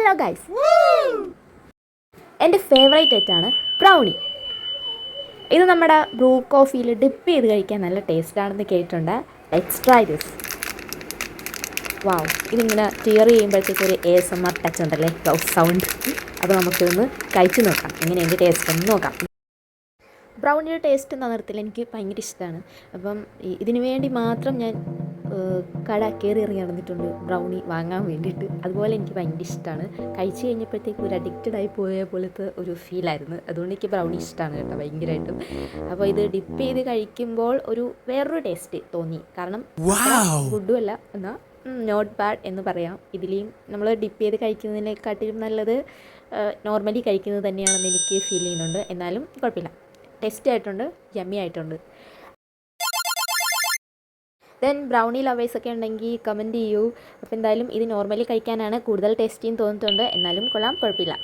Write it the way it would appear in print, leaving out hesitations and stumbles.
Hello guys, എൻ്റെ favourite ഐറ്റാണ് brownie. ഇത് നമ്മുടെ ബ്രൂ കോഫിയിൽ ഡിപ്പ് ചെയ്ത് കഴിക്കാൻ നല്ല ടേസ്റ്റാണെന്ന് കേട്ടിട്ടുണ്ട്. Let's try this. വാവ്, ഇതിങ്ങനെ ക്ലിയർ ചെയ്യുമ്പോഴത്തേക്ക് ഒരു ASMR ടച്ച് ഉണ്ടല്ലേ, സൗണ്ട്. അപ്പോൾ നമുക്കിതൊന്ന് കഴിച്ച് നോക്കാം, എങ്ങനെയുണ്ട് ടേസ്റ്റ് എന്ന് നോക്കാം. ബ്രൗണിയുടെ ടേസ്റ്റ് എന്ന നിറത്തിൽ എനിക്ക് ഭയങ്കര ഇഷ്ടമാണ്. അപ്പം ഇതിനു വേണ്ടി മാത്രം ഞാൻ കട കയറി ഇറങ്ങി നടന്നിട്ടുണ്ട് ബ്രൗണി വാങ്ങാൻ വേണ്ടിയിട്ട്. അതുപോലെ എനിക്ക് ഭയങ്കര ഇഷ്ടമാണ്. കഴിച്ച് കഴിഞ്ഞപ്പോഴത്തേക്ക് ഒരു അഡിക്റ്റഡായി പോയ പോലത്തെ ഒരു ഫീലായിരുന്നു. അതുകൊണ്ട് എനിക്ക് ബ്രൗണി ഇഷ്ടമാണ് കേട്ടോ, ഭയങ്കരമായിട്ടും. അപ്പോൾ ഇത് ഡിപ്പ് ചെയ്ത് കഴിക്കുമ്പോൾ ഒരു വേറൊരു ടേസ്റ്റ് തോന്നി. കാരണം ഫുഡും അല്ല, എന്നാൽ നോട്ട് ബാഡ് എന്ന് പറയാം. ഇതിലെയും നമ്മൾ ഡിപ്പ് ചെയ്ത് കഴിക്കുന്നതിനെക്കാട്ടിലും നല്ലത് നോർമലി കഴിക്കുന്നത് തന്നെയാണെന്ന് എനിക്ക് ഫീൽ ചെയ്യുന്നുണ്ട്. എന്നാലും കുഴപ്പമില്ല, ടേസ്റ്റി ആയിട്ടുണ്ട്, യമ്മി ആയിട്ടുണ്ട്. ദെൻ ബ്രൗണി ലവേഴ്സൊക്കെ ഉണ്ടെങ്കിൽ കമൻറ്റ് ചെയ്യൂ. അപ്പോൾ എന്തായാലും ഇത് നോർമലി കഴിക്കാനാണ് കൂടുതൽ ടേസ്റ്റിയും തോന്നിയിട്ടുണ്ട്. എന്നാലും കൊള്ളാം, കുഴപ്പമില്ല.